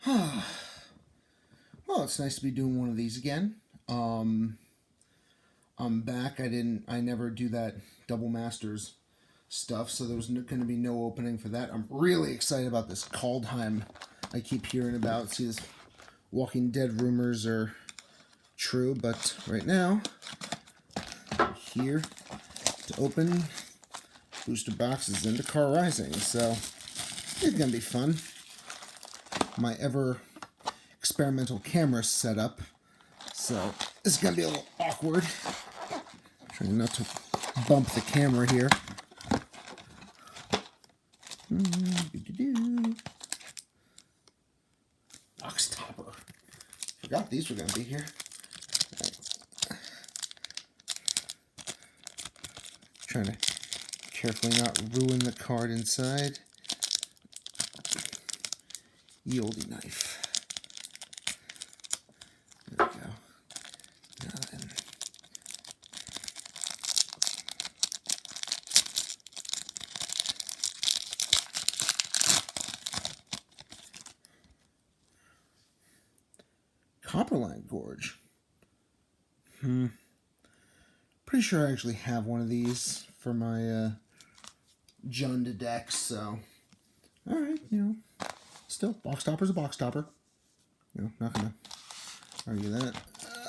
Well, it's nice to be doing one of these again. I'm back. I never do that double masters stuff, so there's going to be no opening for that. I'm really excited about this Kaldheim I keep hearing about. See, this Walking Dead rumors are true, but right now, here to open booster box is Zendikar Rising, so it's going to be fun. My ever experimental camera setup, so this is going to be a little awkward. Trying not to bump the camera here. Box topper. Forgot these were going to be here. Trying to carefully not ruin the card inside. Ye olde knife. There we go. Now then. Copperline Gorge. Pretty sure I actually have one of these for my Jund deck, so alright, still, box topper's a box topper. Not gonna argue that.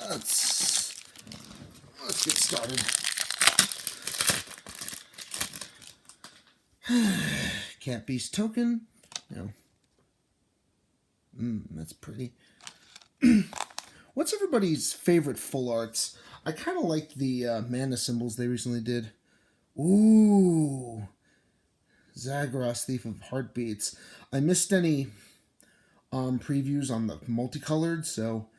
Let's get started. Cat Beast token. That's pretty. What's everybody's favorite full arts? I kind of like the mana symbols they recently did. Ooh. Zagros, Thief of Heartbeats. I missed any previews on the multicolored, so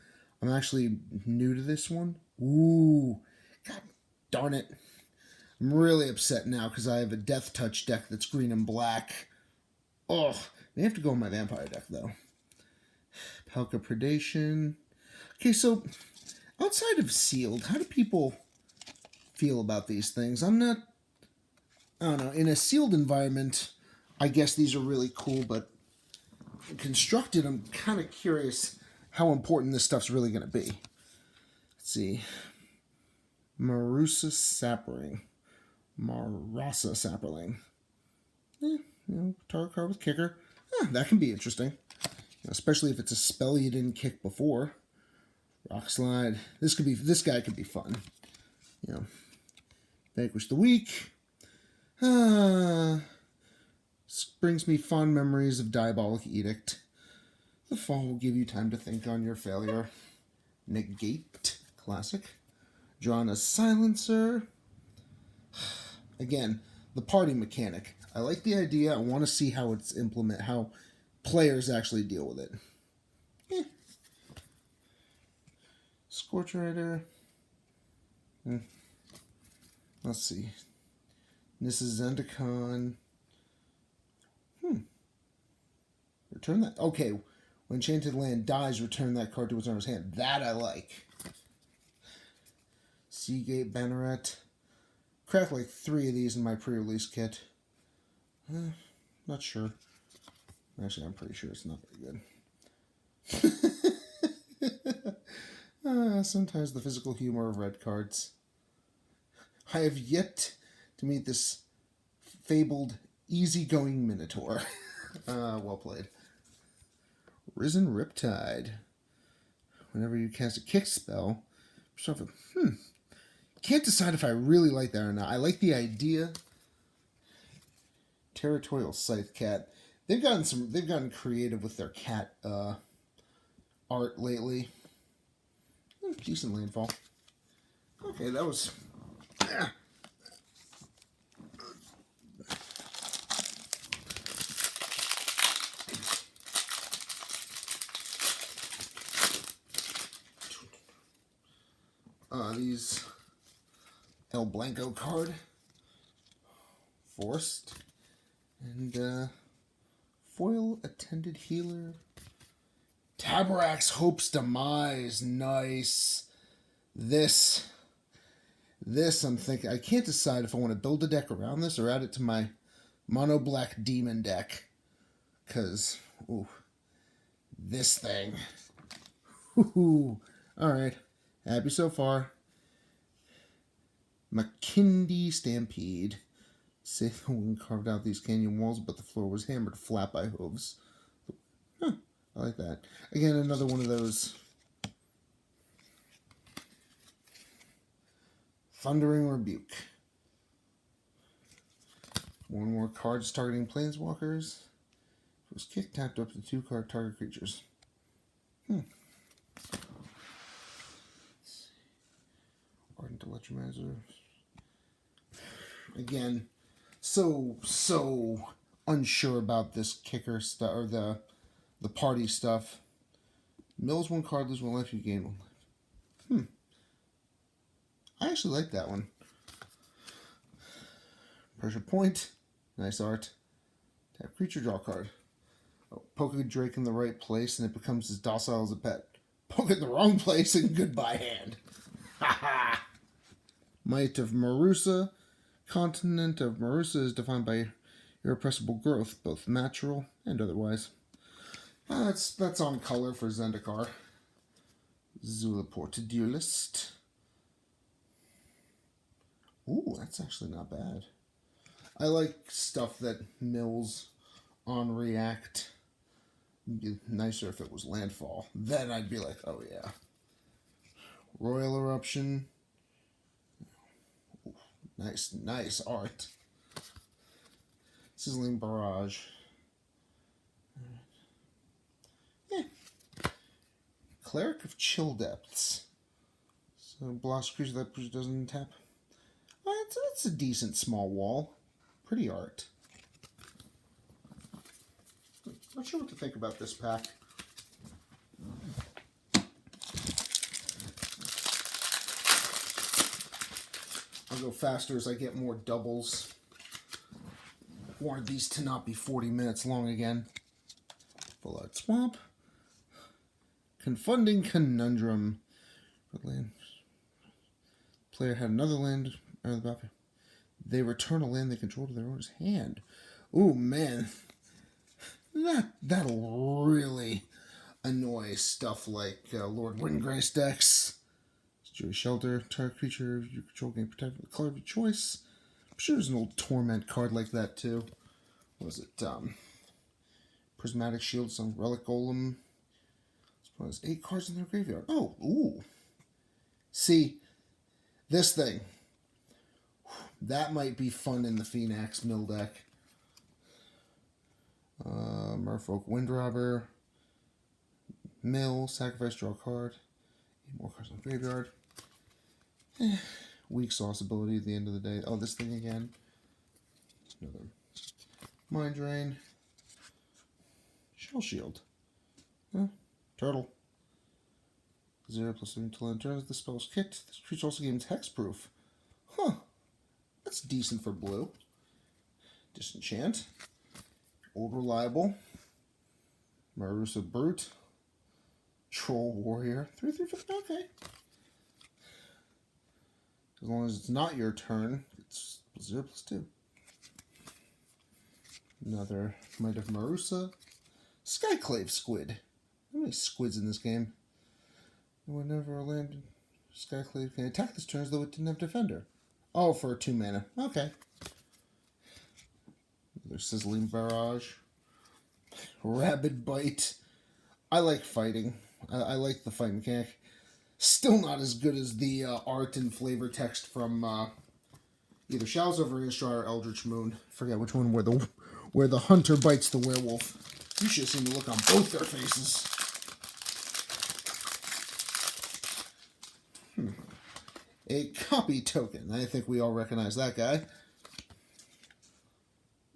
I'm actually new to this one. Ooh. God darn it. I'm really upset now because I have a Death Touch deck that's green and black. Oh, may have to go on my vampire deck, though. Pelka Predation. Okay, so outside of sealed, how do people feel about these things? I don't know. In a sealed environment, I guess these are really cool, but constructed, I'm kind of curious how important this stuff's really going to be. Let's see. Marasa Sapperling. Target card with kicker. That can be interesting. Especially if it's a spell you didn't kick before. Rock Slide. This guy could be fun. Vanquish the Weak. This brings me fond memories of Diabolic Edict. The fall will give you time to think on your failure. Negate. Classic. Drawn a Silencer. Again, the party mechanic. I like the idea. I want to see how it's implemented, how players actually deal with it. Scorch Rider. Let's see. This is Zendikar. Return that. Okay. When Enchanted Land dies, return that card to its owner's hand. That I like. Seagate Banneret. Cracked like 3 of these in my pre-release kit. Not sure. Actually, I'm pretty sure it's not very good. Sometimes the physical humor of red cards. I have yet to meet this fabled easygoing Minotaur. Well played. Risen Riptide. Whenever you cast a kick spell, can't decide if I really like that or not. I like the idea. Territorial Scythe Cat. They've gotten creative with their cat art lately. Decent landfall. Okay, that was. These El Blanco card. Forced. And foil attended healer. Tabarak's Hope's Demise. Nice. This I'm thinking, I can't decide if I want to build a deck around this or add it to my mono black demon deck. Because, ooh, this thing. Woohoo! Alright. Happy so far. McKindy Stampede. Say the wind carved out these canyon walls, but the floor was hammered flat by hooves. Huh, I like that. Again, another one of those Thundering Rebuke. One more cards targeting planeswalkers. If it was kicked, tapped up to 2-card target creatures. Ardent Electromancer. Again, so unsure about this kicker stuff, or the party stuff. Mills 1 card, lose 1 life, you gain 1 life. I actually like that one. Pressure Point. Nice art. Tap creature, draw card. Oh, poke a Drake in the right place and it becomes as docile as a pet. Poke it in the wrong place and goodbye hand. Ha ha! Might of Marusa. Continent of Marusa is defined by irrepressible growth, both natural and otherwise. That's on color for Zendikar. Zulaport Duelist. Ooh, that's actually not bad. I like stuff that mills on react. It'd be nicer if it was landfall. Then I'd be like, oh yeah. Royal Eruption. Ooh, nice art. Sizzling Barrage. Cleric of Chill Depths. So blocks creature that doesn't tap. It's a decent small wall. Pretty art. Not sure what to think about this pack. I'll go faster as I get more doubles. Wanted these to not be 40 minutes long again. Full Art Swamp. Confunding Conundrum. Player had another land on the battlefield. They return a land they control to their owner's hand. Ooh, man. That'll really annoy stuff like Lord Windgrace decks. Jury Shelter, target creature you control gain protect with the color of your choice. I'm sure there's an old Torment card like that too. What was it? Prismatic Shield, some Relic Golem. Suppose 8 cards in their graveyard. Oh, ooh. See, this thing. That might be fun in the Phoenix Mill deck. Merfolk Windrobber. Mill, sacrifice, draw a card. 8 more cards in the graveyard. Weak sauce ability at the end of the day. Oh, this thing again. Another Mind Drain. Shell Shield. Turtle. 0+3 until end turns. The spell is kicked. This creature also gains hexproof. Huh. That's decent for blue. Disenchant. Old Reliable. Marusa Brute. Troll Warrior. 3/3/5. Okay. As long as it's not your turn, it's 0+2. Another Might of Marusa. Skyclave Squid. How many squids in this game? Whenever a land Skyclave can attack this turn as though it didn't have Defender. Oh, for 2 mana. Okay. Another Sizzling Barrage. Rabid Bite. I like fighting. I like the fight mechanic. Still not as good as the art and flavor text from either Shadows over Innistrad or Eldritch Moon. Forget which one where the hunter bites the werewolf. You should have seen the look on both their faces. A copy token. I think we all recognize that guy.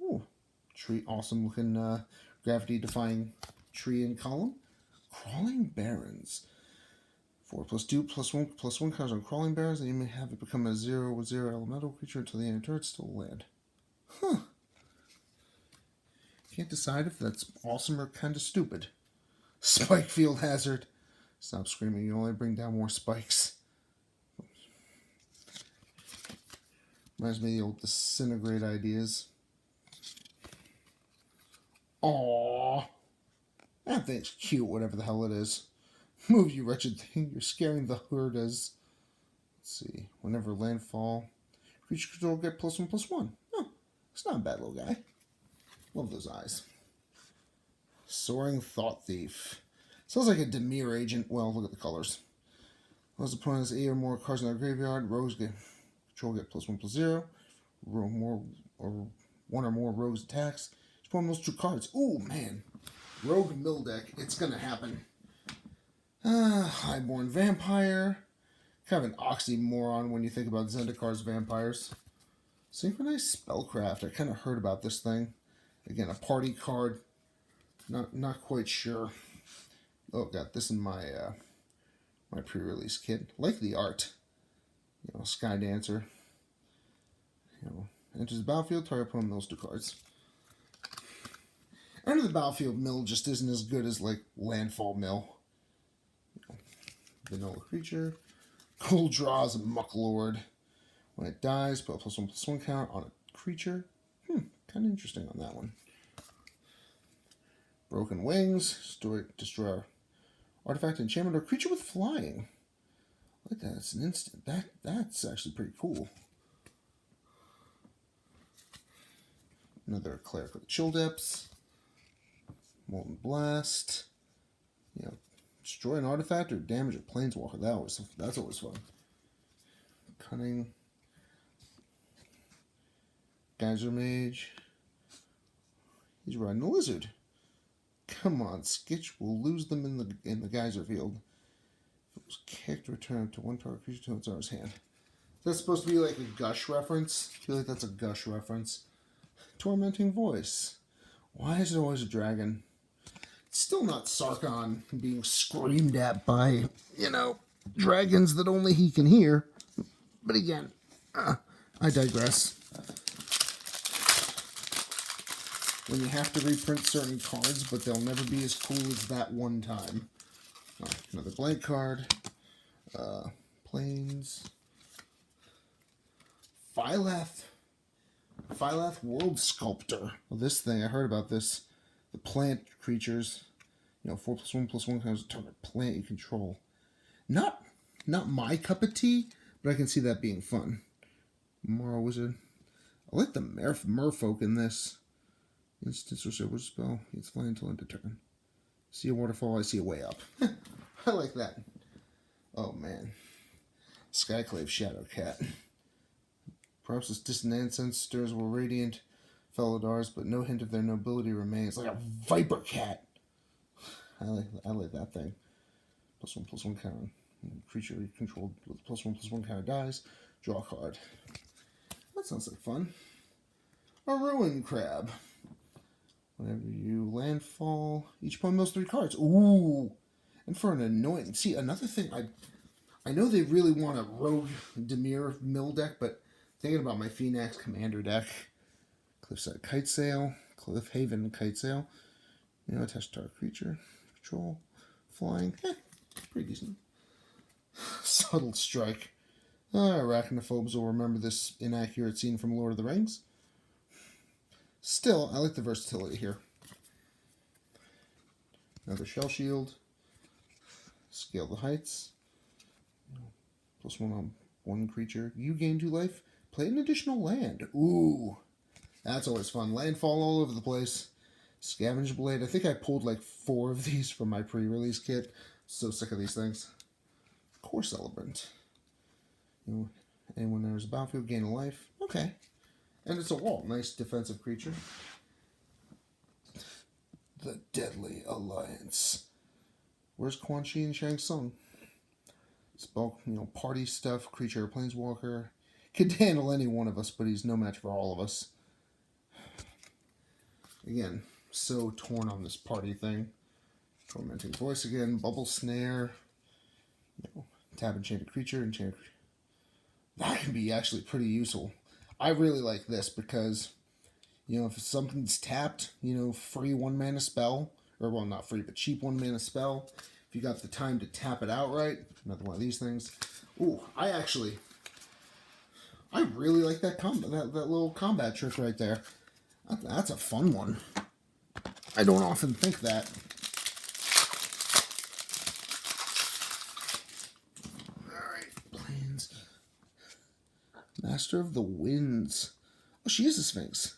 Ooh, tree, awesome looking gravity-defying tree in column. Crawling Barrens. 4+2/+1/+1 cards on Crawling Barrens, and you may have it become a 0/0 elemental creature until the end of turn. It's still a land. Huh. Can't decide if that's awesome or kind of stupid. Spike Field Hazard. Stop screaming, you only bring down more spikes. Reminds me of the old Disintegrate ideas. Aww. That thing's cute, whatever the hell it is. Move, you wretched thing. You're scaring the herdas. Let's see. Whenever landfall, creature control get +1/+1. Oh, it's not a bad little guy. Love those eyes. Soaring Thought Thief. Sounds like a Demir agent. Well, look at the colors. Once the opponent has 8 or more cards in their graveyard, rogues get control get +1/+0. Or one or more rogues attacks. Just one of those 2 cards. Ooh, man. Rogue mill deck. It's gonna happen. Highborn Vampire. Kind of an oxymoron when you think about Zendikar's vampires. Synchronized Spellcraft. I kind of heard about this thing. Again, a party card. Not quite sure. Oh, got this in my my pre-release kit. Like the art. You know, Sky Dancer. You know, enters the battlefield. Target opponent mills 2 cards. Enter the battlefield mill just isn't as good as like landfall mill. You know, vanilla creature. Cold draws a Mucklord. When it dies, put a +1/+1 count on a creature. Kind of interesting on that one. Broken Wings. Destroy our artifact, enchantment, or creature with flying. I like that. It's an instant. That's actually pretty cool. Another Cleric with Chill Depths. Molten Blast. You know, destroy an artifact or damage a planeswalker. That's always fun. Cunning. Geyser Mage. He's riding a lizard. Come on, Skitch will lose them in the geyser field. If it was kicked, return up to 1 target creature to its owner's hand. That's supposed to be like a Gush reference. I feel like that's a Gush reference. Tormenting Voice. Why is it always a dragon? It's still not Sarkon being screamed at by, you know, dragons that only he can hear. But again, I digress. When you have to reprint certain cards, but they'll never be as cool as that one time. Oh, another blank card. Plains. Phylath World Sculptor. Well, this thing, I heard about this. The plant creatures, you know, 4+1/+1 kinds of target plant you control. Not my cup of tea, but I can see that being fun. Morrow Wizard. I like the merfolk in this. Instance or silver spell. It's flying until end of turn. See a waterfall, I see a way up. I like that. Oh man. Skyclave Shadowcat. Perhaps its distant ancestors were radiant Felidars, but no hint of their nobility remains. Like a viper cat. I like that thing. +1/+1 counter. Creature controlled with +1/+1 counter dies. Draw a card. That sounds like fun. A Ruin Crab. Whenever you landfall, each opponent mills 3 cards. Ooh! And for an annoying... See, another thing, I know they really want a rogue Demir mill deck, but thinking about my Phoenix Commander deck, Cliffside Kitesail, Cliffhaven Kitesail, you know, attach to our creature, control, flying, pretty decent. Subtle Strike. Arachnophobes will remember this inaccurate scene from Lord of the Rings. Still, I like the versatility here. Another Shell Shield. Scale the Heights. +1 on 1 creature. You gain 2 life. Play an additional land. Ooh. That's always fun. Landfall all over the place. Scavenge Blade. I think I pulled like 4 of these from my pre-release kit. So sick of these things. Core Celebrant. You know, anyone enters a battlefield, gain a life. Okay. And it's a wall. Nice defensive creature. The Deadly Alliance. Where's Quan Chi and Shang Tsung? Spell, you know, party stuff, creature or planeswalker. Could handle any one of us, but he's no match for all of us. Again, so torn on this party thing. Tormenting Voice again. Bubble Snare. You know, tap enchanted creature, enchanted creature. That can be actually pretty useful. I really like this because, you know, if something's tapped, you know, free 1 mana spell, or well, not free, but cheap 1 mana spell, if you got the time to tap it outright, another one of these things. Ooh, I really like that little combat trick right there. That's a fun one. I don't often think that. Master of the Winds. Oh, she is a Sphinx.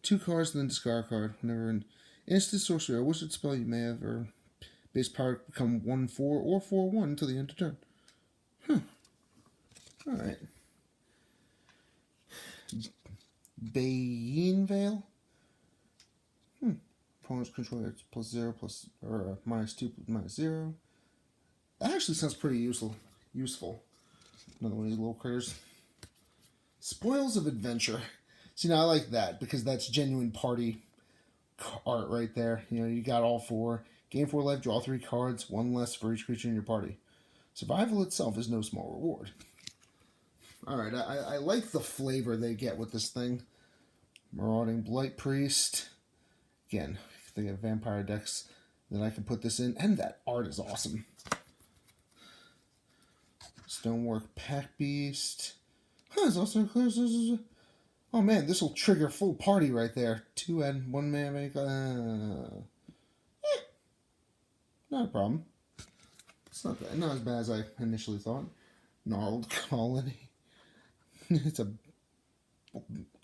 2 cards, then discard a card. Whenever an instant sorcery or wizard spell you may have or base power become 1/4 or 4/1 until the end of turn. Alright. Bayin Veil. Opponent's control +0 or -2 -0. That actually sounds pretty useful. Another one of these little critters. Spoils of Adventure. See, now I like that because that's genuine party art right there. You know, you got all 4. Gain 4 life, draw 3 cards, 1 less for each creature in your party. Survival itself is no small reward. Alright, I like the flavor they get with this thing. Marauding Blight Priest. Again, if they have vampire decks, then I can put this in. And that art is awesome. Stonework Pack Beast. There's also oh man, this will trigger full party right there. 2 and 1 man make. Not a problem. It's not as bad as I initially thought. Gnarled Colony. It's a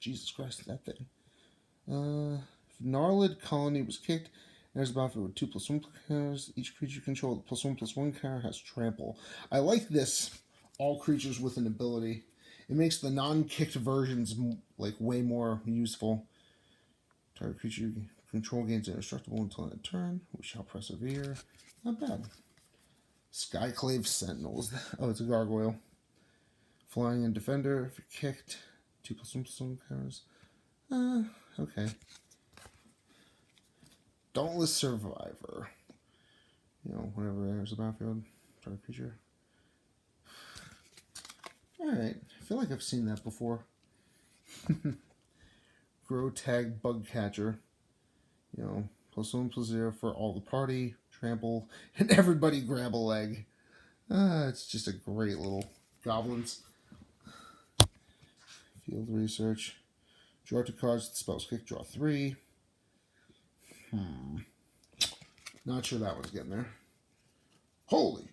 Jesus Christ, that thing. If Gnarled Colony was kicked, there's a battlefield with 2/+1 counters. Each creature controlled +1/+1 counter has trample. I like this. All creatures with an ability. It makes the non-kicked versions like way more useful. Target creature control gains indestructible until end of turn. We shall persevere. Not bad. Skyclave Sentinels. Oh, it's a gargoyle. Flying and defender. If you're kicked, 2/+1/+1 counters. Okay. Dauntless Survivor. You know, whenever there's a battlefield, target creature. Alright, I feel like I've seen that before. Grow Tag Bug Catcher. You know, +1/+0 for all the party, trample, and everybody grab a leg. It's just a great little goblins. Field Research. Draw 2 cards, spells kick, draw 3. Not sure that one's getting there. Holy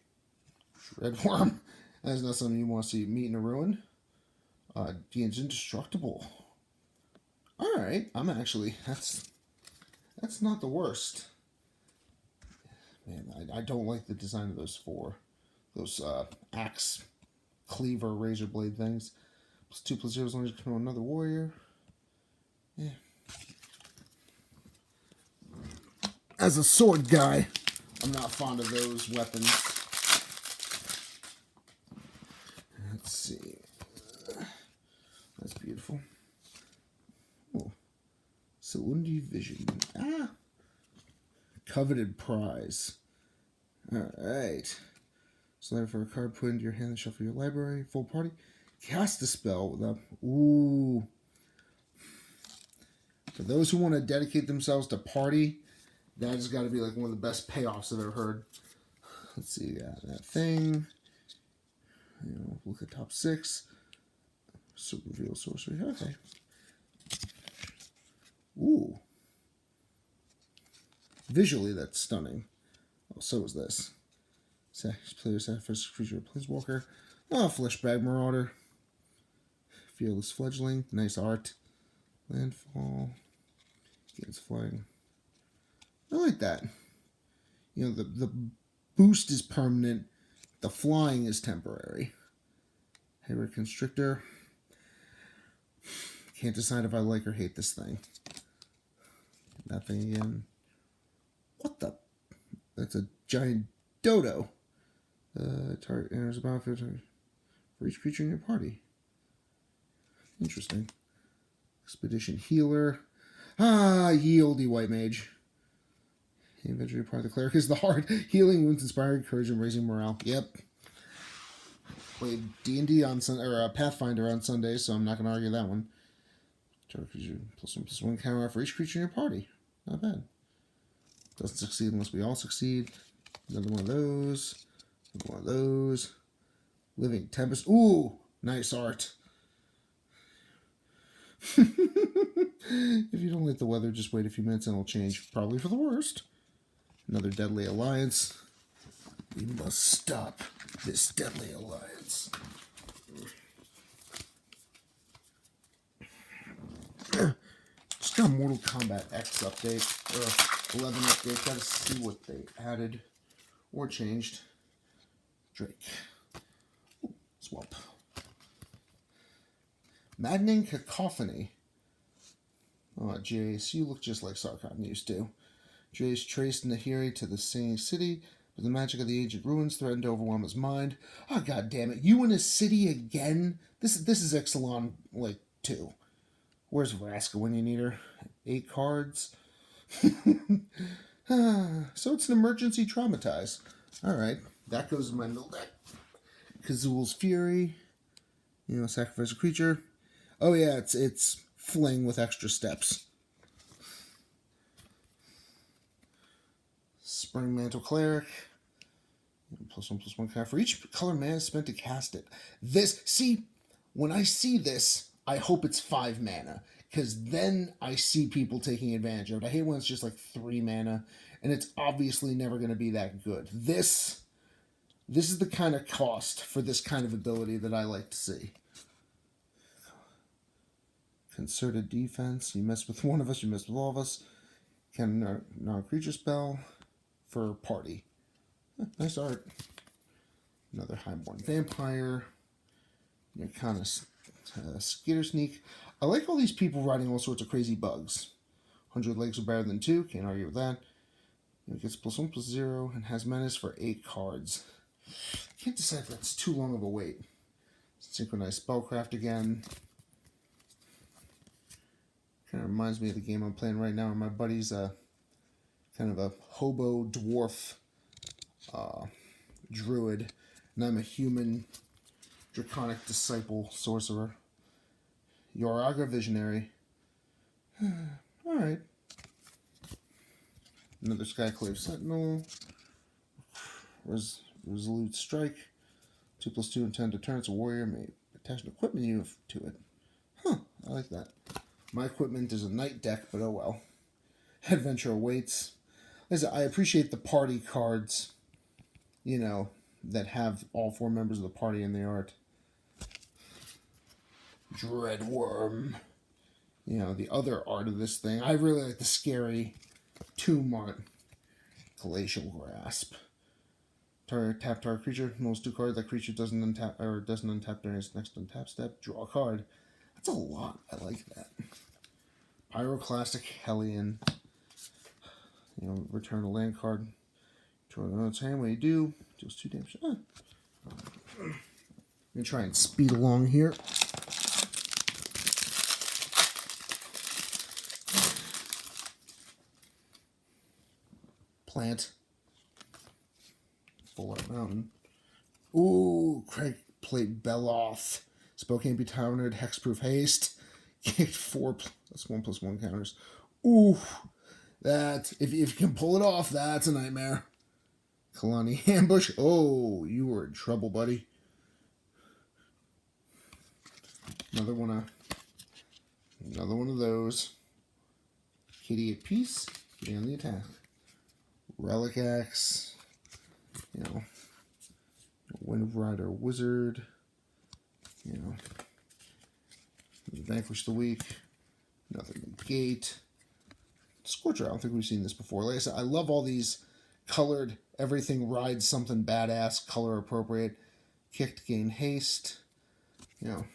Shredworm. That's not something you want to see. Meet in a Ruin. Gains indestructible. Alright, I'm actually that's not the worst. Man, I don't like the design of those 4. Those axe cleaver razor blade things. +2/+0 as long as you control another warrior. Yeah. As a sword guy, I'm not fond of those weapons. Let's see. That's beautiful. Oh. Salundi Vision. Coveted Prize. Alright. Select for a card, put into your hand and shuffle your library. Full party. Cast a spell without. Ooh. For those who want to dedicate themselves to party, that has got to be like one of the best payoffs I've ever heard. Let's see, that thing. You know, look at top 6. So reveal sorcery. Okay. Ooh. Visually, that's stunning. Oh, so is this. Player sacrifice creature planeswalker. Oh, Fleshbag Marauder. Fearless Fledgling. Nice art. Landfall. Gains flying. I like that. You know, the boost is permanent. The flying is temporary. Hayward Constrictor. Can't decide if I like or hate this thing. That thing again. What the? That's a giant dodo. Target enters a battlefield for each creature in your party. Interesting. Expedition Healer. Ye olde white mage. The inventory part of the cleric is the heart. Healing wounds, inspiring courage, and raising morale. Yep. Played D&D on Sunday, or Pathfinder on Sunday, so I'm not going to argue that one. Target creature +1/+1 counter for each creature in your party. Not bad. Doesn't succeed unless we all succeed. Another one of those. Another one of those. Living Tempest. Ooh, nice art. If you don't like the weather, just wait a few minutes and it'll change. Probably for the worst. Another Deadly Alliance. We must stop this Deadly Alliance. Got a Mortal Kombat X update, or 11 update. Gotta see what they added or changed. Drake. Ooh, swap. Maddening Cacophony. Oh, Jace, you look just like Sarkhan used to. Jace traced Nahiri to the singing city, but the magic of the ancient ruins threatened to overwhelm his mind. Oh, god damn it. You in a city again? This is Ixalan, like, 2. Where's Vraska when you need her? 8 cards? So it's an emergency traumatize. Alright, that goes in my middle deck. Kazul's Fury. You know, sacrifice a creature. Oh yeah, it's fling with extra steps. Spring Mantle Cleric. +1/+1 for each color mana spent to cast it. When I see this, I hope it's 5 mana, because then I see people taking advantage of it. I hate when it's just like 3 mana, and it's obviously never going to be that good. This is the kind of cost for this kind of ability that I like to see. Concerted Defense. You mess with one of us, you mess with all of us. Can non-creature spell for party. Nice art. Another Highborn Vampire. You're kind of Skitter Sneak. I like all these people riding all sorts of crazy bugs. 100 legs are better than 2. Can't argue with that. It gets +1/+0 and has menace for 8 cards. Can't decide if that's too long of a wait. Synchronized Spellcraft again. Kind of reminds me of the game I'm playing right now. My buddy's kind of a hobo dwarf druid, and I'm a human draconic disciple sorcerer. Yoraga Visionary. Alright. Another Skyclave Sentinel. Resolute Strike. 2/2 and 10 deterrence. A warrior may attach an equipment unit to it. Huh, I like that. My equipment is a night deck, but oh well. Adventure awaits. Listen, I appreciate the party cards, you know, that have all 4 members of the party in the art. Dreadworm. You know, the other art of this thing. I really like the scary tomb art. Glacial Grasp. Tap target creature. Most 2 cards. That creature doesn't untap during its next untap step. Draw a card. That's a lot. I like that. Pyroclastic Hellion. You know, return a land card. Draw it on its hand. What do? Deals 2 damage. I'm gonna try and speed along here. Plant. Full Art Mountain. Ooh, Craig played Beloth. Spell can't be countered. Hexproof Haste. Kicked 4 +1/+1 counters. Ooh, that if you can pull it off, that's a nightmare. Kalani Ambush. Oh, you were in trouble, buddy. Another one of those. Kitty at peace. Kitty on the attack. Relic Axe. You know, Wind Rider Wizard. You know, Vanquish the Weak. Another Negate. Scorcher. I don't think we've seen this before. Like I said, I love all these colored. Everything rides something badass, color appropriate. Kicked, gain haste. You know,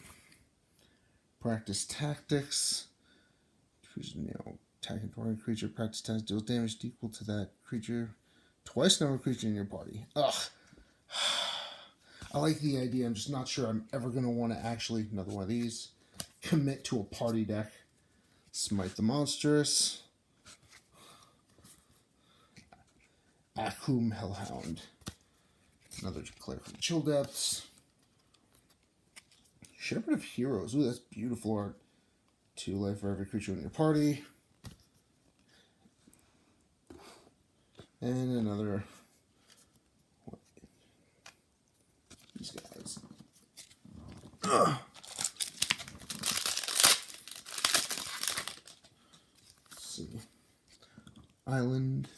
practice tactics. You know, attacking target creature. Practice tactics deals damage equal to that creature. Twice the number of creature in your party. Ugh. I like the idea. I'm just not sure I'm ever going to want to actually, another one of these, commit to a party deck. Smite the Monstrous. Akum Hellhound. Another Cleric from Chill Depths. Shepherd of Heroes. Ooh, that's beautiful art. 2 life for every creature in your party. And another. These guys. Ugh. Let's see. Island.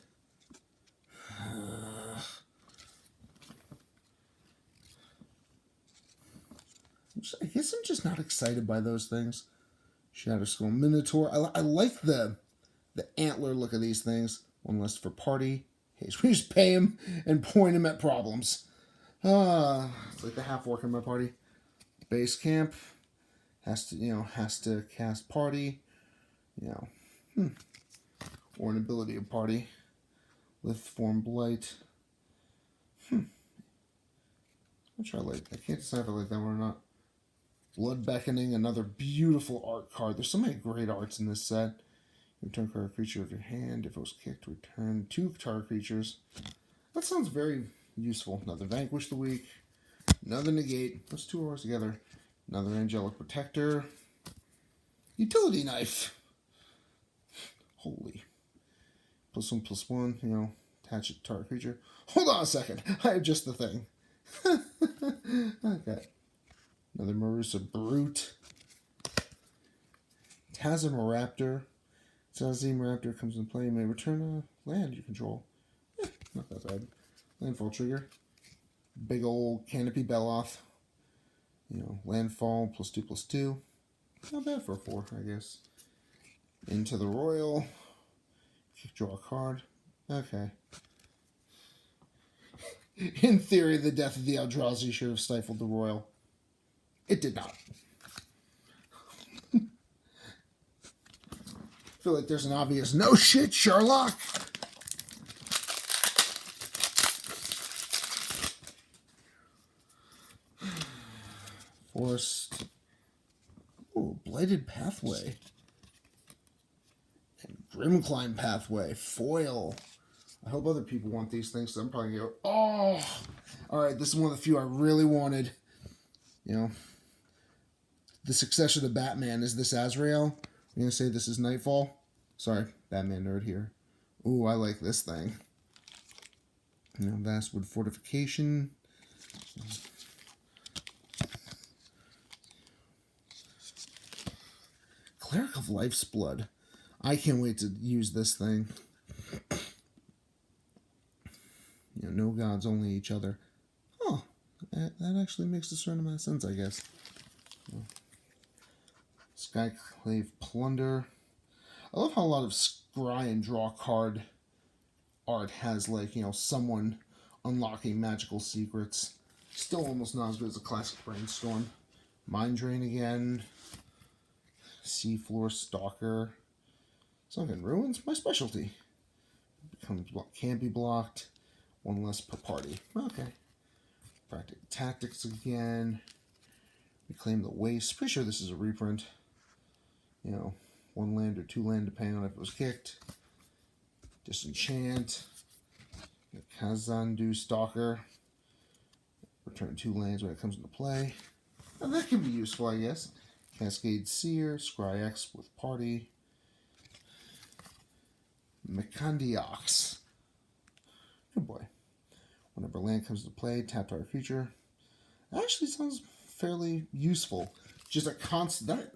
I guess I'm just not excited by those things. Shatterskull Minotaur. I like the antler look of these things. One less for party. Hey, so we just pay him and point him at problems. It's like the half orc in my party. Base camp has to cast party, or an ability of party. Lift form blight. Which I like. I can't decide if I like that one or not. Blood Beckoning, another beautiful art card. There's so many great arts in this set. Return target creature of your hand. If it was kicked, return 2 target creatures. That sounds very useful. Another Vanquish the Weak. Another Negate. Those 2 auras together. Another Angelic Protector. Utility Knife. Holy. +1/+1, attach it to target creature. Hold on a second. I have just the thing. Okay. Another Marusa Brute. Tazimaraptor. Tazimaraptor comes into play. You may return a land you control. Not that bad. Landfall trigger. Big old Canopy Beloth. Landfall +2/+2. Not bad for a 4, I guess. Into the Royal. Draw a card. Okay. In theory, the death of the Eldrazi should have stifled the Royal. It did not. I feel like there's an obvious no shit, Sherlock. Forest. Ooh, Blighted Pathway. And Grimclimb Pathway. Foil. I hope other people want these things, so I'm probably going to go, oh! Alright, this is one of the few I really wanted. The successor to Batman, is this Azrael? I'm going to say this is Nightfall. Sorry, Batman nerd here. Ooh, I like this thing. Vastwood Fortification. Cleric of Life's Blood. I can't wait to use this thing. No gods, only each other. Oh, that actually makes a certain amount of sense, I guess. Skyclave Plunder. I love how a lot of scry and draw card art has, someone unlocking magical secrets. Still almost not as good as a classic Brainstorm. Mind Drain again. Seafloor Stalker. Sunken Ruins, my specialty. Can't be blocked. 1 less per party. Okay. Practical Tactics again. Reclaim the Waste. Pretty sure this is a reprint. 1 land or 2 land, depending on if it was kicked. Disenchant. Kazandu Stalker. Return 2 lands when it comes into play. And that can be useful, I guess. Cascade Seer. Scry X with party. Mekandiox. Good boy. Whenever land comes into play, tap target creature. That actually sounds fairly useful. Just a constant,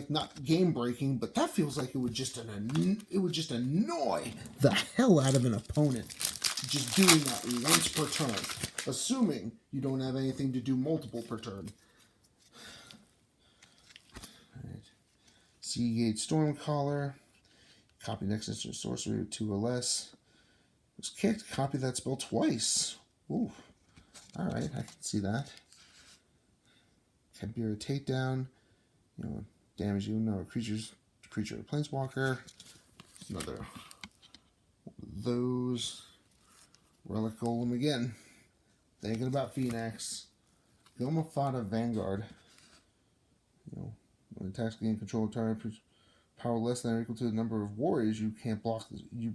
not game breaking, but that feels like it would just annoy the hell out of an opponent. Just doing that once per turn, assuming you don't have anything to do multiple per turn. All right. Seagate Stormcaller. Copy next instant sorcery with 2 or less. It was kicked. Copy that spell twice. Ooh. Alright, I can see that. Can be a takedown. Damage you. No, creature or planeswalker. Another one of those. Relic Golem again. Thinking about Phoenix. Gomafada Vanguard. When attacks gain control of target power less than or equal to the number of warriors you can't block. You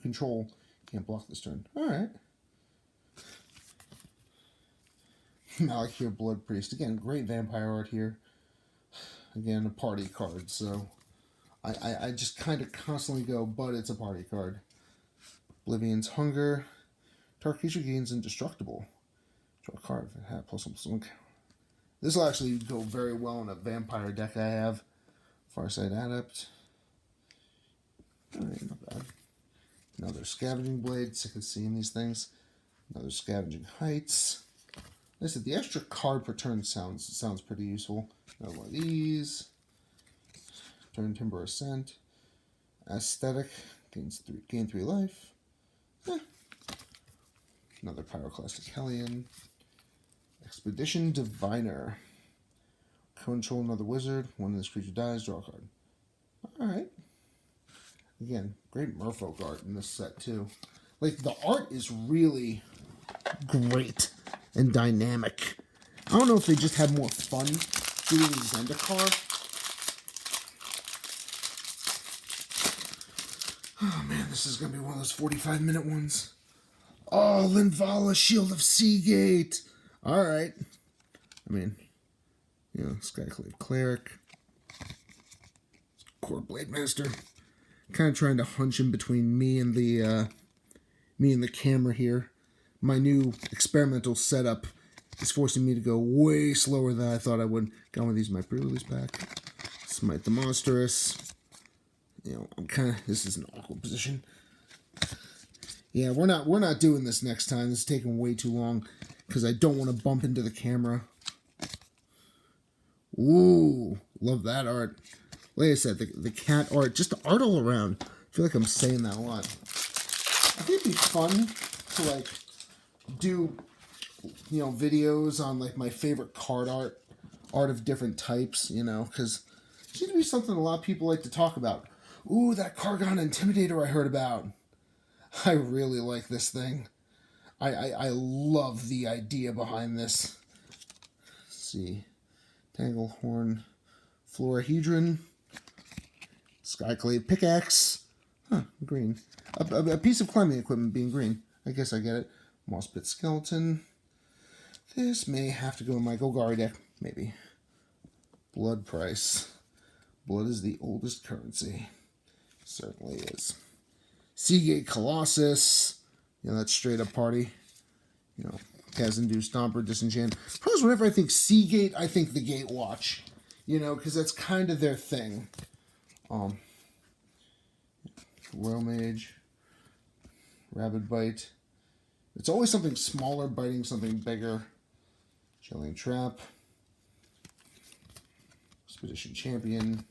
control. Can't block this turn. All right. Malakir Blood Priest. Again, great vampire art here. Again, a party card. So I just kind of constantly go, but it's a party card. Oblivion's Hunger. Target creature gains indestructible. Draw a card. +1/+1. This will actually go very well in a vampire deck I have. Farsight Adept. Alright, not bad. Another Scavenging Blade. Sick of seeing these things. Another Scavenging Heights. Like I said, the extra card per turn sounds pretty useful. Another one of these. Turn Timber Ascent. Aesthetic. Gain 3 life. Eh. Another Pyroclastic Hellion. Expedition Diviner. Control another wizard. One of this creature dies. Draw a card. Alright. Again, great merfolk art in this set too. Like, the art is really great and dynamic. I don't know if they just had more fun doing Zendikar. Oh man, this is going to be one of those 45-minute ones. Oh, Linvala, Shield of Seagate. Alright. I mean, you know, Skyclave Cleric. Core Blade Master. Kind of trying to hunch in between me and the camera here. My new experimental setup is forcing me to go way slower than I thought I would. Got one of these in my pre-release pack. Smite the Monstrous. You know, this is an awkward position. Yeah, we're not doing this next time. This is taking way too long because I don't want to bump into the camera. Ooh, love that art. Like I said, the cat art, just the art all around. I feel like I'm saying that a lot. I think it'd be fun to, like, do, you know, videos on, like, my favorite card art of different types, you know, because it seems to be something a lot of people like to talk about. Ooh, that Kargon Intimidator I heard about. I really like this thing. I love the idea behind this. Let's see. Tanglehorn Florahedron. Skyclave Pickaxe. Huh, green. A piece of climbing equipment being green. I guess I get it. Mossbit Skeleton. This may have to go in my Golgari deck. Maybe. Blood price. Blood is the oldest currency. Certainly is. Seagate Colossus. You know, that's straight up party. You know, Kazandu Stomper, Disenchant. Plus, whenever I think Seagate, I think the Gate Watch. You know, because that's kind of their thing. Royal Mage. Rabid Bite. It's always something smaller biting something bigger. Chilling Trap. Expedition Champion.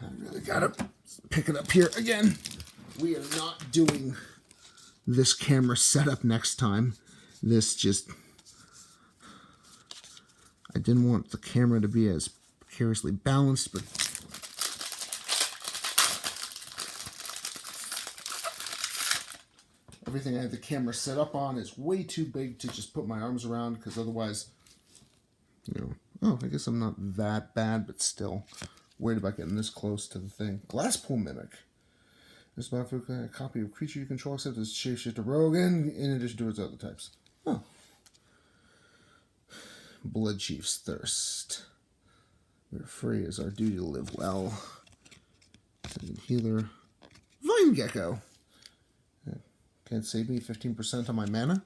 I really gotta pick it up here again. We are not doing this camera setup next time. This just... I didn't want the camera to be as precariously balanced, but... Everything I have the camera set up on is way too big to just put my arms around, because otherwise, you know... Oh, I guess I'm not that bad, but still worried about getting this close to the thing. Glasspool Mimic. This battlefield a copy of creature you control except as shapeshifter rogue, and in addition to its other types. Oh. Blood Chief's Thirst. We're free as our duty to live well. Healer. Vine Gecko. Can't save me 15% on my mana.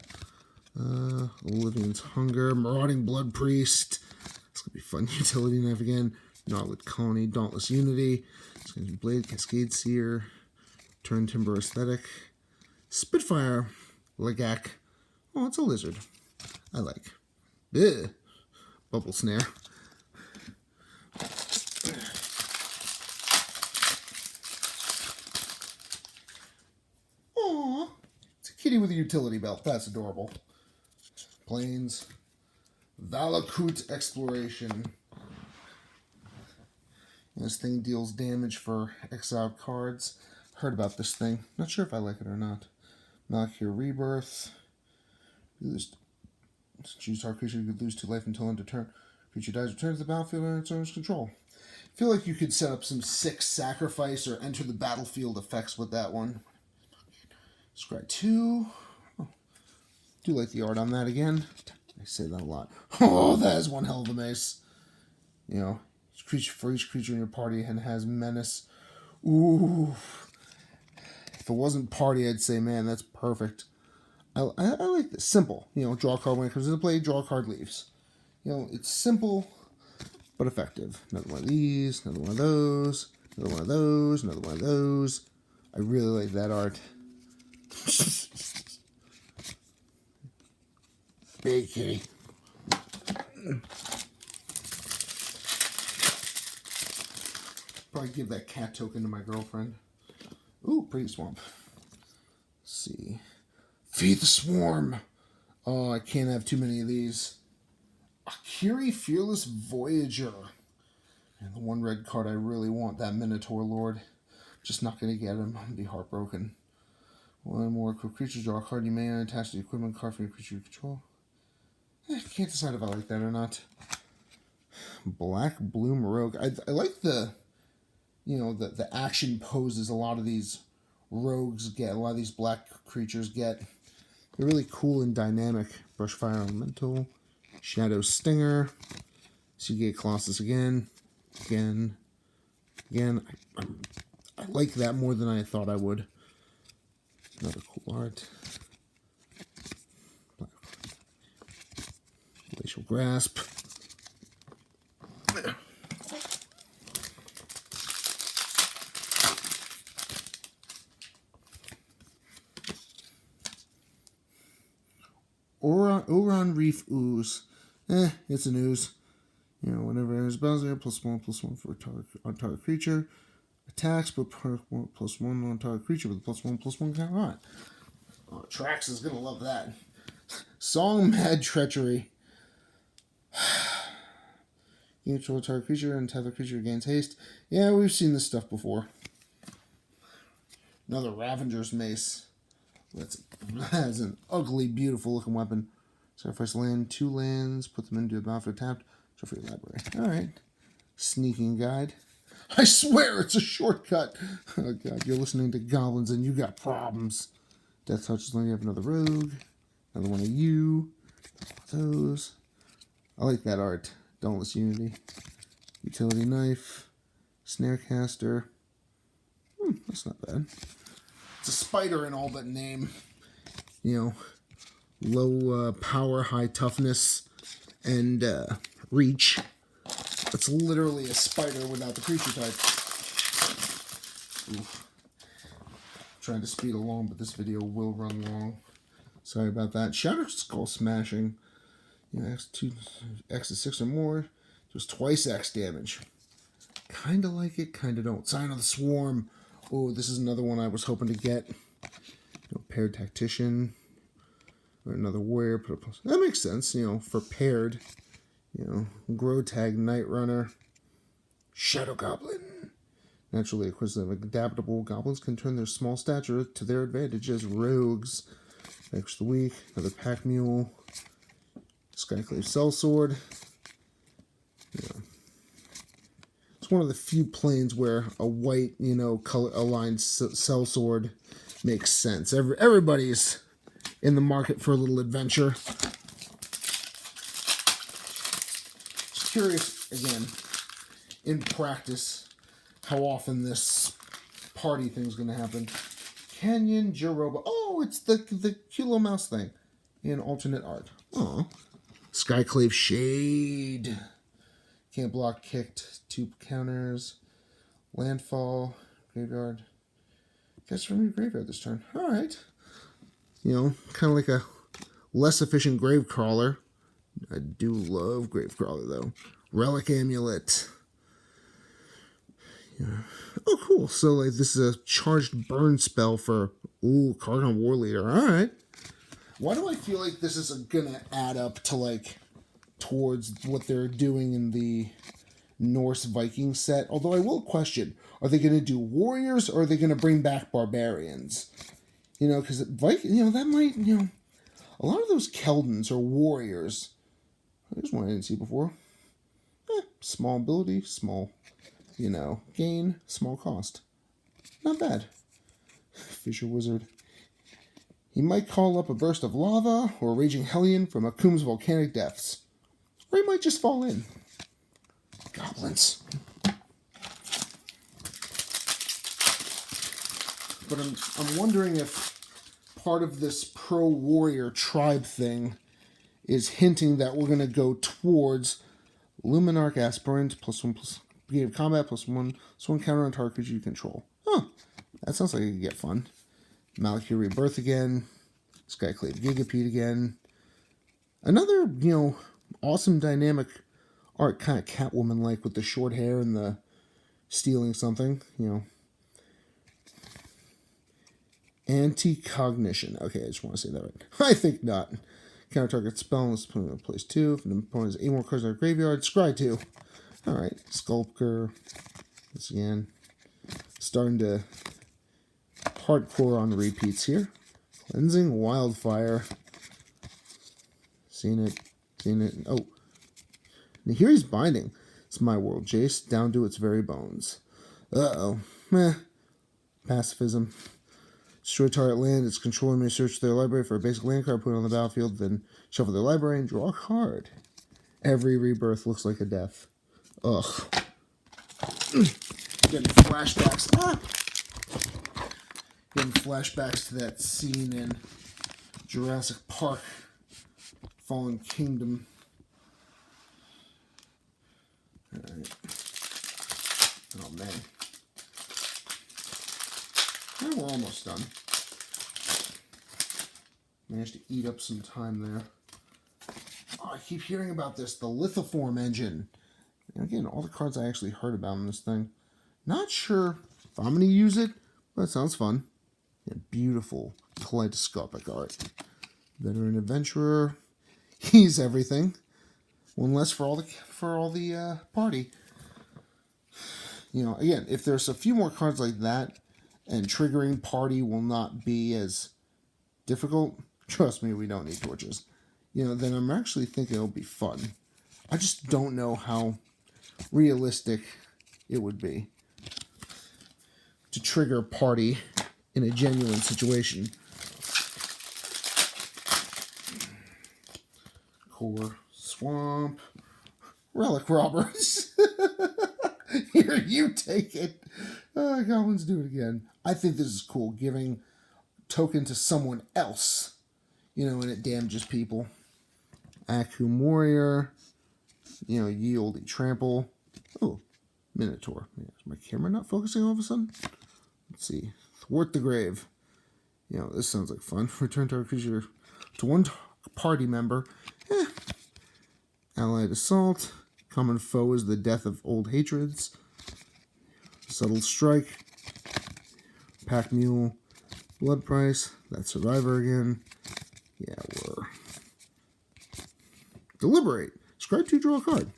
Olivian's Hunger. Marauding Blood Priest. It's going to be fun. Utility Knife again. Gnarled Colony. Dauntless Unity. It's going to be Blade. Cascade Seer. Turn Timber Aesthetic. Spitfire. Legak. Oh, it's a lizard. I like. Ugh. Bubble Snare. Aww. It's a kitty with a utility belt. That's adorable. Plains. Valakut Exploration. This thing deals damage for exiled cards. Heard about this thing. Not sure if I like it or not. Malakir Rebirth. Choose target creature. You could lose 2 life until end of turn. Creature dies, returns to the battlefield under its owner's control. I feel like you could set up some 6 sacrifice or enter the battlefield effects with that one. Scry 2. Oh, do like the art on that again. I say that a lot. Oh, that is one hell of a mace. You know, for each creature in your party and has menace. Ooh. If it wasn't party, I'd say, man, that's perfect. I like this. Simple. You know, draw a card when it comes into play, draw a card, leaves. You know, it's simple, but effective. Another one of these, another one of those, another one of those, another one of those. I really like that art. Big kitty. Probably give that cat token to my girlfriend. Ooh, pretty swamp. Let's see. Feed the swarm. Oh, I can't have too many of these. Akiri Fearless Voyager. And the one red card I really want, that Minotaur Lord. Just not going to get him. I'm going to be heartbroken. One more creature, draw a card. You may attach the equipment card for your creature you control. Can't decide if I like that or not. Black Bloom Rogue. I like the, you know, the action poses a lot of these rogues get, a lot of these black creatures get. They're really cool and dynamic. Brushfire Elemental, Shadow Stinger, Seagate Colossus again. I like that more than I thought I would. Another cool art. Glacial Grasp. Oron Reef Ooze. It's an ooze. You know, whenever there's Bowser, +1/+1 for on target creature. Attacks, but +1 on target creature with a +1/+1 counter on it. Oh, Trax is gonna love that. Song Mad Treachery. You control a target creature and tether creature gains haste. Yeah, we've seen this stuff before. Another Ravenger's Mace. That's an ugly, beautiful looking weapon. Sacrifice land, 2 lands, put them into a battlefield tapped. Show for your library. Alright. Sneaking Guide. I swear it's a shortcut. Oh god, you're listening to goblins and you got problems. Death Touch is letting you have another rogue. Another one of you. Those. I like that art. Dauntless Unity. Utility Knife. Snarecaster. That's not bad. It's a spider in all but name. You know, low power, high toughness, and reach. It's literally a spider without the creature type. Oof. Trying to speed along, but this video will run long. Sorry about that. Shatter Skull Smashing. You know, X is 6 or more. Just twice X damage. Kinda like it, kinda don't. Sign of the Swarm. Oh, this is another one I was hoping to get. Paired Tactician. Or another Warrior. Put a plus. That makes sense, you know, for paired. You know, Grow Tag, Night Runner. Shadow Goblin. Naturally acquisitive, adaptable, goblins can turn their small stature to their advantage as rogues. Extra weak. Another Pack Mule. Skyclave Sellsword. Yeah. It's one of the few planes where a white, you know, color aligned sellsword makes sense. Everybody's in the market for a little adventure. Just curious, again, in practice, how often this party thing's going to happen. Canyon Jaroba. Oh, it's the cute little mouse thing in alternate art. Oh, Skyclave Shade. Can't block, kicked, 2 counters. Landfall, graveyard. Guess from your graveyard this turn. Alright. You know, kind of like a less efficient Gravecrawler. I do love Gravecrawler, though. Relic Amulet. Yeah. Oh, cool. So, like, this is a charged burn spell for, Cargon War Leader. Alright. Why do I feel like this is gonna add up to, like, towards what they're doing in the Norse Viking set? Although I will question, are they going to do warriors or are they going to bring back barbarians? You know, because Viking, you know, that might, you know, a lot of those Keldons are warriors. There's one I didn't see before. Small ability, small, you know, gain, small cost. Not bad. Fissure Wizard. He might call up a burst of lava or a raging hellion from Akum's volcanic depths. Or he might just fall in. Goblins. But I'm wondering if part of this pro-warrior tribe thing is hinting that we're going to go towards Luminarch Aspirant, +1/+, beginning of combat, +1, +1 counter on target creature you control. Huh. That sounds like it could get fun. Malachir Rebirth again. Skyclave Gigapede again. Another, you know, awesome dynamic art, kind of Catwoman-like with the short hair and the, stealing something, you know. Anti-cognition. Okay, I just want to say that right. I think not. Counter target spell unless put in place 2. If an opponent has 8 more cards in their graveyard, scry 2. Alright, Sculptor. This again. Starting to hardcore on repeats here. Cleansing Wildfire. Seen it. Oh. And here he's binding. It's my world, Jace, down to its very bones. Uh-oh. Meh. Pacifism. Destroy target land. Its controller may search their library for a basic land card, put it on the battlefield, then shuffle their library and draw a card. Every rebirth looks like a death. Ugh. Getting flashbacks. Getting flashbacks to that scene in Jurassic Park. Fallen Kingdom. Alright. Oh man. Well, we're almost done. Managed to eat up some time there. Oh, I keep hearing about this, the Lithoform engine. And again, all the cards I actually heard about in this thing. Not sure if I'm going to use it, but it sounds fun. Yeah, beautiful kaleidoscopic art. Veteran Adventurer. He's everything. One less for all the party. You know, again, if there's a few more cards like that, and triggering party will not be as difficult, trust me, we don't need torches. You know, then I'm actually thinking it'll be fun. I just don't know how realistic it would be to trigger party in a genuine situation. Core Swamp. Relic Robbers. Here, you take it. Goblins do it again. I think this is cool. Giving token to someone else. You know, and it damages people. Akum Warrior. You know, Ye Olde Trample. Oh, Minotaur. Yeah, is my camera not focusing all of a sudden? Let's see. Thwart the Grave. You know, this sounds like fun. Return to our creature to one party member. Allied Assault. Common foe is the death of old hatreds. Subtle Strike. Pack Mule. Blood Price. That Survivor again. Yeah, we're... Deliberate. Scry 2, draw a card.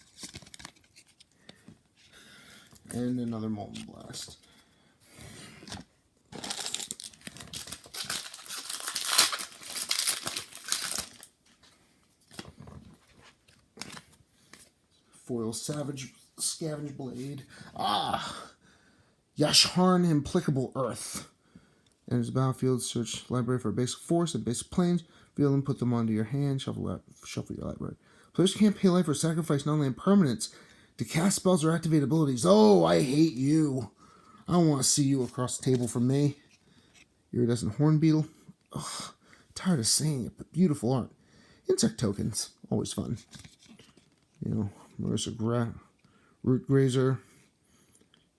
And another Molten Blast. Foil Scavenge Blade. Yasharn Implicable Earth. Enters the battlefield, search library for basic force and basic planes. Reveal them, put them onto your hand, shuffle your library. Players can't pay life or sacrifice non-land permanents to cast spells or activate abilities. Oh, I hate you. I don't want to see you across the table from me. Iridescent Hornbeetle. Ugh, tired of saying it, but beautiful art. Insect tokens. Always fun. You know, Marissa Root Grazer.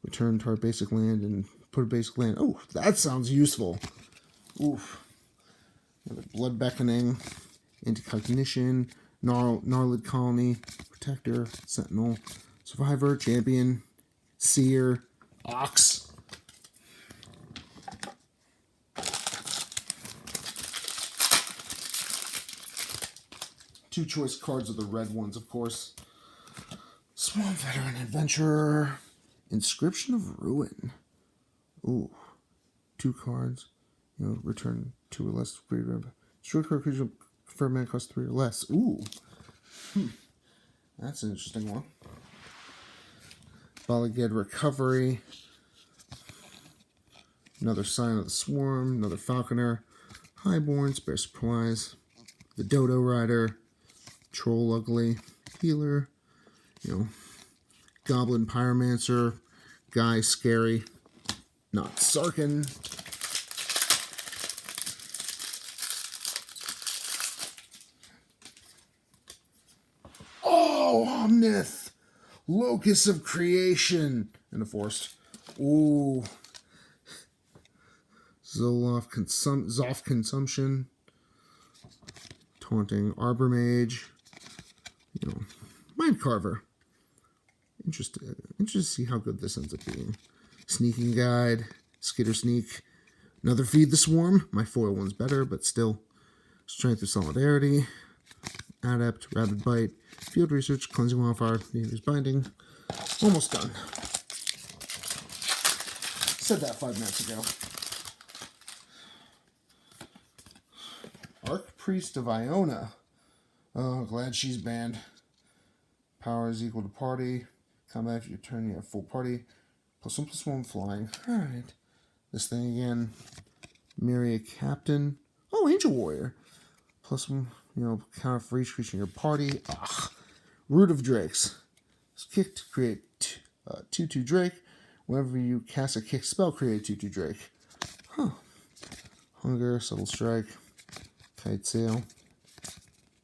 Return to our basic land and put a basic land. Oh, that sounds useful. Oof. Blood Beckoning. Anti-Cognition. Gnarlid Colony. Protector. Sentinel. Survivor. Champion. Seer. Ox. Two choice cards are the red ones, of course. Swamp Veteran Adventurer. Inscription of Ruin. Ooh. 2 cards. You know, return 2 or less. Destroy card creature for mana cost 3 or less. Ooh. That's an interesting one. Balaged Recovery. Another Sign of the Swarm. Another Falconer. Highborn. Spare Supplies. The Dodo Rider. Troll Ugly. Healer. You know. Goblin Pyromancer. Guy Scary. Not Sarkin. Oh, Omnith! Locus of Creation. And a Forest. Ooh. Zoff Consumption. Taunting Arbor Mage. You know. Mind Carver. Interesting to see how good this ends up being. Sneaking Guide, Skitter Sneak, another Feed the Swarm. My foil one's better, but still. Strength of Solidarity, Adept, Rabid Bite, Field Research, Cleansing Wildfire, Needler's Binding. Almost done. Said that 5 minutes ago. Archpriest of Iona. Oh, glad she's banned. Power is equal to party. Combat after your turn, you have full party. +1/+1 flying. Alright. This thing again. Myriad Captain. Oh, Angel Warrior. +1, counter for each creature in your party. Ugh. Root of Drakes. It's kicked to create 2/2 Drake. Whenever you cast a kick spell, create a 2/2 Drake. Huh. Hunger, Subtle Strike, Kite Sail,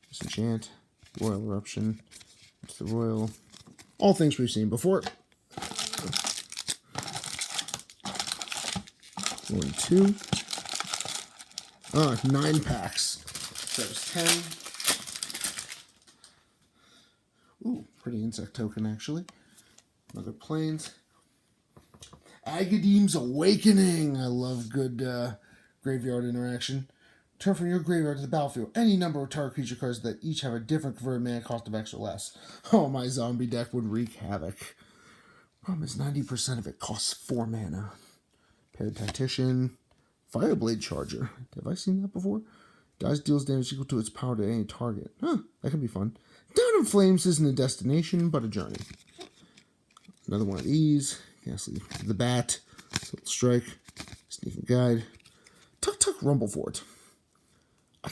Disenchant, Royal Eruption, it's the Royal. All things we've seen before. 1, 2. 9 packs. That was 10. Ooh, pretty insect token, actually. Another Plains. Agadeem's Awakening. I love good graveyard interaction. Turn from your graveyard to the battlefield any number of target creature cards that each have a different converted mana cost of X or less. Oh, my zombie deck would wreak havoc. Problem is 90% of it costs 4 mana. Paired Tactician. Fireblade Charger. Have I seen that before? Dice deals damage equal to its power to any target. Huh, that could be fun. Down in Flames isn't a destination, but a journey. Another one of these. Ghastly the Bat. Subtle Strike. Sneaking Guide. Tuk Tuk Rumblefort. I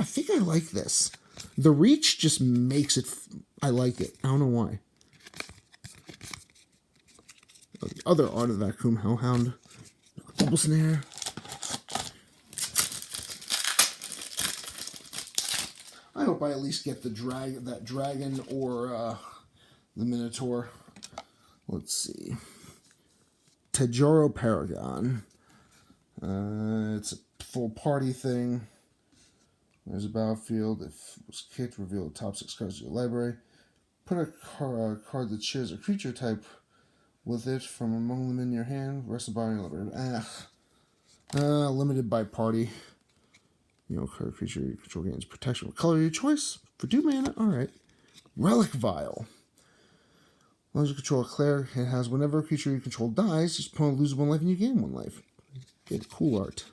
think I like this. The reach just makes it. I like it. I don't know why. The other Art of Vacuum Hellhound. Double Snare. I hope I at least get that dragon or the Minotaur. Let's see. Tajoro Paragon. It's a full party thing. There's a battlefield. If it was kicked, reveal the top 6 cards of your library. Put a card that shares a creature type with it from among them in your hand. Rest of the body library. Limited by party. Card creature you control gains protection with color of your choice. For 2 mana, alright. Relic Vial. As long as you control a cleric, it has whenever a creature you control dies, your opponent loses 1 life and you gain 1 life. Get cool art.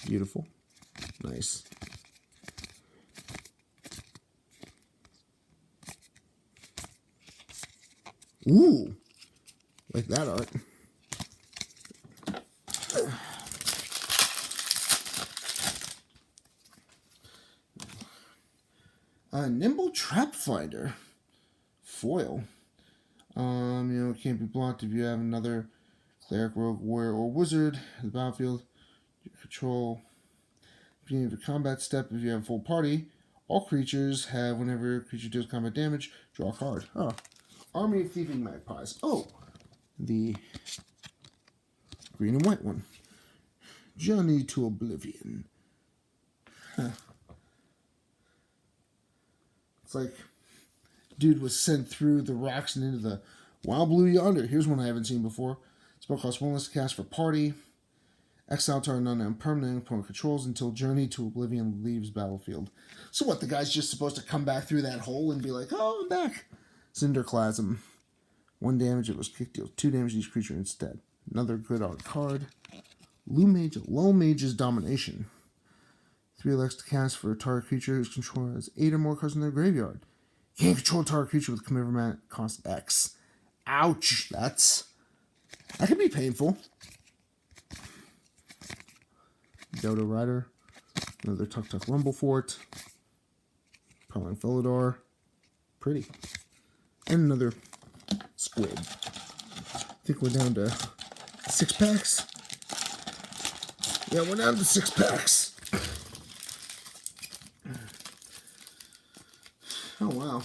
Beautiful. Nice. Ooh. Like that art. Nimble Trap Finder. Foil. It can't be blocked if you have another cleric, rogue, warrior, or wizard in the battlefield. You control. Beginning of your combat step, if you have a full party, all creatures have, whenever a creature deals combat damage, draw a card. Oh. Army of Thieving Magpies. Oh. The green and white one. Journey to Oblivion. Huh. It's like dude was sent through the rocks and into the wild blue yonder. Here's one I haven't seen before. Spell costs 1 less to cast for party. Exile target non permanent opponent controls until Journey to Oblivion leaves battlefield. So what, the guy's just supposed to come back through that hole and be like, oh, I'm back. Cinderclasm. 1 damage, it was kicked, deals 2 damage to each creature instead. Another good art card. Lull Mage's Domination. 3 less to cast for a target creature whose controller has 8 or more cards in their graveyard. You can't control a target creature with commander mana cost X. Ouch! That could be painful. Dodo Rider. Another Tuk Tuk Rumblefort. Prowling Felidar. Pretty. And another Squid. I think we're down to 6 packs. Yeah, we're down to 6 packs. Oh, wow.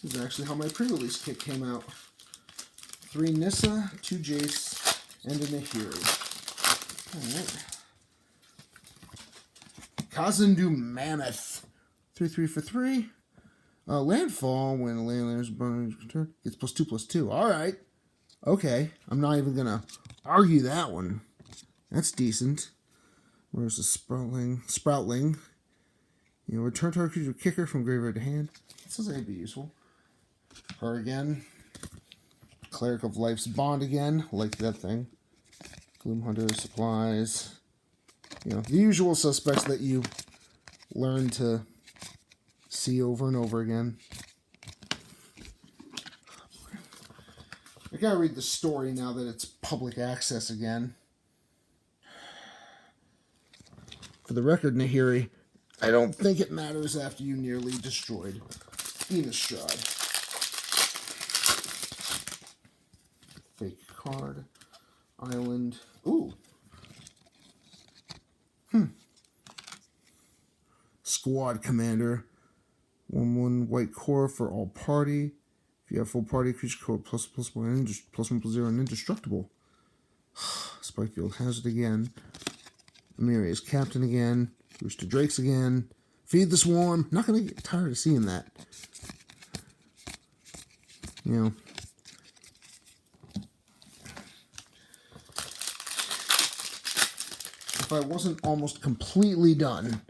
This is actually how my pre-release kit came out. 3 Nissa, 2 Jace, and an Ahiri. Alright. Kazandu Mammoth. 3/3 for 3. Landfall, when a landlander's turn, gets +2/+2. Alright. Okay. I'm not even going to argue that one. That's decent. Where's the Sproutling? Return target creature kicker from graveyard to hand. This doesn't need to be useful. Her again. Cleric of Life's Bond again. Like that thing. Gloomhunter, supplies. The usual suspects that you learn to see over and over again. I gotta read the story now that it's public access again. For the record, Nahiri, I don't think it matters after you nearly destroyed Innistrad. Fake card. Island. Ooh. Squad Commander. 1/1 white core for all party. If you have full party, creature core +1/+0 and indestructible. Spikefield Hazard again. Amiria's Captain again. Rooster Drakes again. Feed the Swarm. Not gonna get tired of seeing that. If I wasn't almost completely done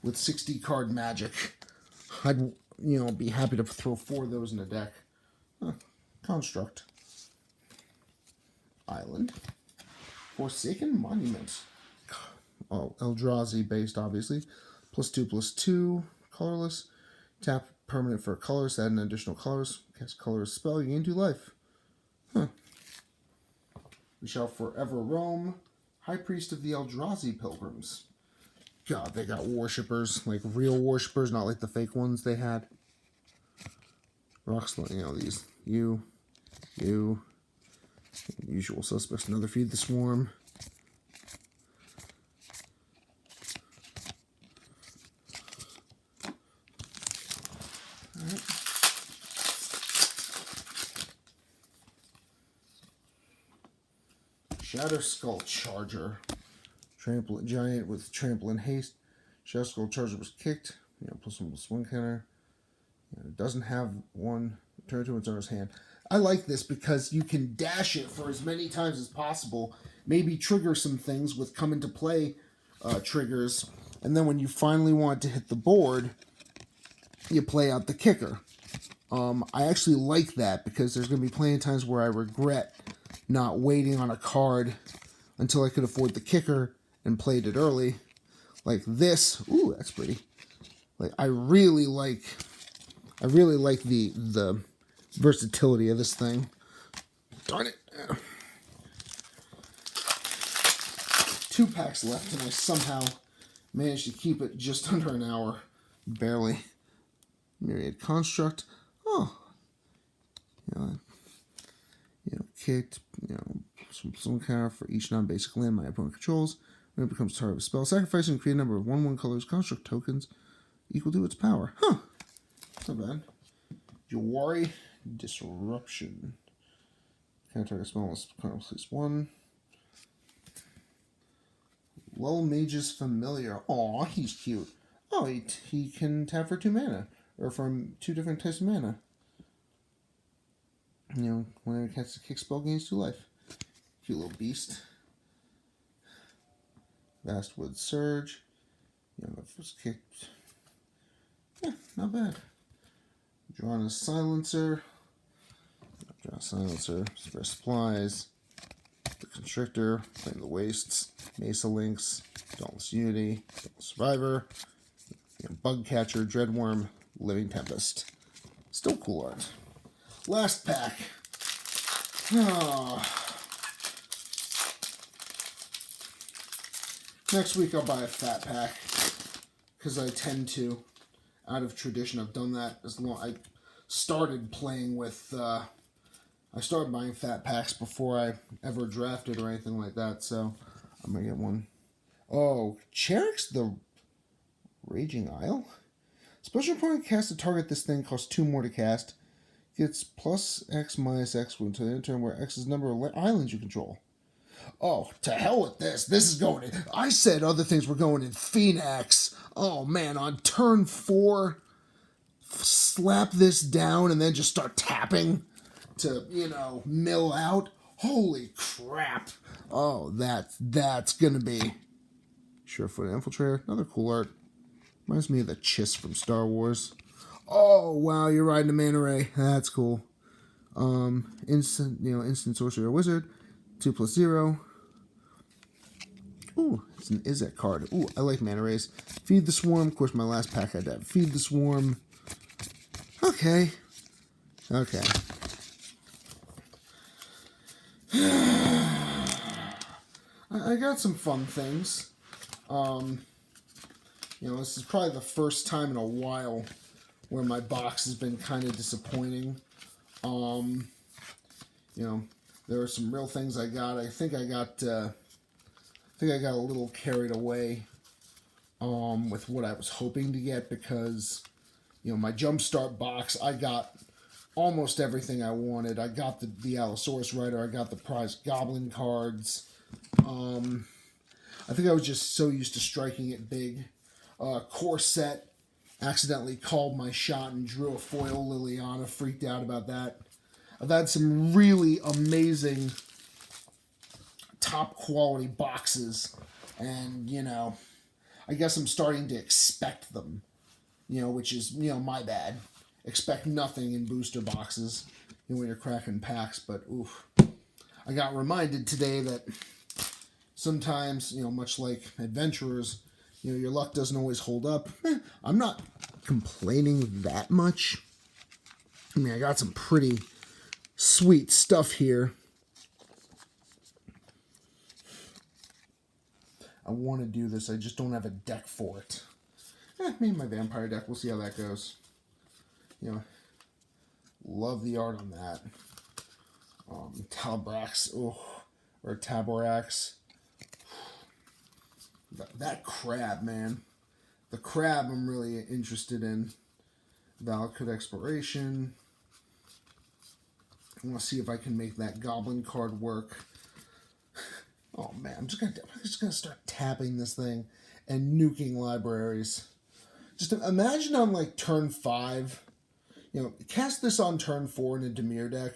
with 60 card Magic, I'd be happy to throw 4 of those in a deck. Construct. Island. Forsaken Monument. Oh, Eldrazi based, obviously. +2/+2. Colorless. Tap permanent for colors. Add an additional colors. Cast colorless spell. You gain 2 life. We shall forever roam. High Priest of the Eldrazi Pilgrims. God, they got worshippers. Like real worshippers, not like the fake ones they had. Rockslide, these. You. Usual suspects. Another Feed the Swarm. Alright. Shadow Skull Charger. Trample Giant with Trample and Haste. Shadow Skull Charger was kicked. +1/+1 counter. It doesn't have one. Turn to its owner's hand. I like this because you can dash it for as many times as possible. Maybe trigger some things with come into play triggers. And then when you finally want to hit the board, you play out the kicker. I actually like that because there's going to be plenty of times where I regret not waiting on a card until I could afford the kicker and played it early. Like this. Ooh, that's pretty. Like I really like the versatility of this thing. Darn it. 2 packs left and I somehow managed to keep it just under an hour. Barely. Myriad Construct. Oh. Kicked. Some counter for each non-basic land my opponent controls. When it becomes target of a spell, sacrifice and create a number of 1/1 colors construct tokens equal to its power. Huh. Not bad. Jawari Disruption. Can't target spell unless at least 1. Lull Mage's Familiar. Aw, he's cute. Oh, he can tap for 2 mana. Or from 2 different types of mana. Whenever it casts a kick spell, gains 2 life. Cute little beast. Vastwood Surge. That was kicked. Yeah, not bad. Drawn a Silencer. Draw a Silencer. Spare Supplies. The Constrictor. Claim the Wastes. Mesa Links. Dauntless Unity. Dauntless Survivor. Bug Catcher. Dreadworm. Living Tempest. Still cool art. Last pack. Next week I'll buy a fat pack. Because I tend to. Out of tradition, I've done that as long. I started playing with. I started buying fat packs before I ever drafted or anything like that. So I'm gonna get one. Oh, Cherix the Raging Isle. Special opponent cast to target this thing costs 2 more to cast. Gets +X -X until the end of turn where X is the number of islands you control. Oh, to hell with this. This is going in. I said other things were going in Phoenix. Oh, man, on turn 4, slap this down and then just start tapping to, you know, mill out. Holy crap. Oh, that's gonna be Surefoot Infiltrator. Another cool art. Reminds me of the Chiss from Star Wars. Oh, wow, you're riding a Manta Ray. That's cool. Instant Sorcerer Wizard. 2+0. Ooh, it's an Izzet card. Ooh, I like Manta Rays. Feed the Swarm. Of course, my last pack had that. Feed the Swarm. Okay. Okay. I got some fun things. This is probably the first time in a while where my box has been kind of disappointing. There are some real things I got. I think I got a little carried away with what I was hoping to get because, my Jumpstart box, I got almost everything I wanted. I got the Allosaurus Rider. I got the prize Goblin cards. I think I was just so used to striking it big. Core set, accidentally called my shot and drew a foil Liliana. Freaked out about that. I've had some really amazing top quality boxes, and I guess I'm starting to expect them, which is my bad. Expect nothing in booster boxes when you're cracking packs, but oof. I got reminded today that sometimes, much like adventurers, your luck doesn't always hold up. I'm not complaining that much. I mean, I got some pretty sweet stuff here. I want to do this. I just don't have a deck for it. Maybe my vampire deck. We'll see how that goes. Love the art on that. Talbrax, or Taborax. That crab, man. The crab I'm really interested in. Valakut Exploration. I want to see if I can make that Goblin card work. Oh man, I'm just gonna start tapping this thing and nuking libraries. Just imagine on like turn 5, cast this on turn 4 in a Dimir deck.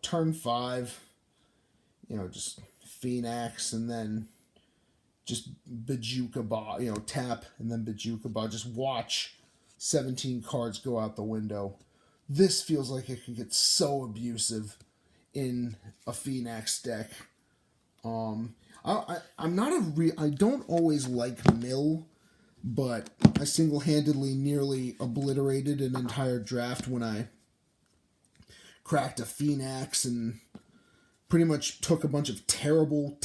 Turn 5, just Phoenix and then just Bajuka Ba, tap and then Bajuka Ba. Just watch 17 cards go out the window. This feels like it could get so abusive in a Phoenix deck. I don't always like mill, but I single-handedly nearly obliterated an entire draft when I cracked a Phoenix and pretty much took a bunch of terrible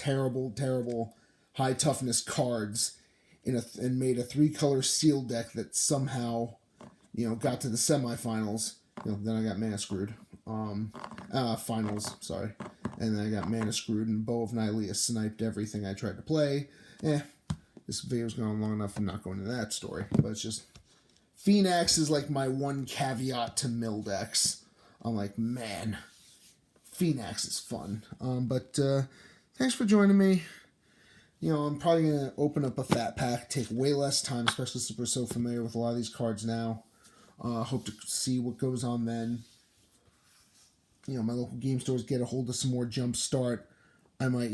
high toughness cards and made a 3-color seal deck that somehow, got to the semifinals. Then I got mana screwed. Finals, sorry. And then I got mana screwed, and Bow of Nylea sniped everything I tried to play. This video's gone long enough. I'm not going into that story. But it's just, Phoenix is like my one caveat to mill decks. I'm like, man, Phoenix is fun. But thanks for joining me. I'm probably going to open up a fat pack, take way less time, especially since we're so familiar with a lot of these cards now. Hope to see what goes on then. My local game stores get a hold of some more Jumpstart. I might,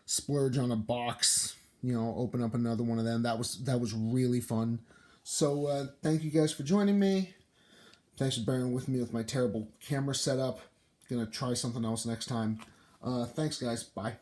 splurge on a box, open up another one of them. That was really fun. So thank you guys for joining me. Thanks for bearing with me with my terrible camera setup. Gonna try something else next time. Thanks guys. Bye.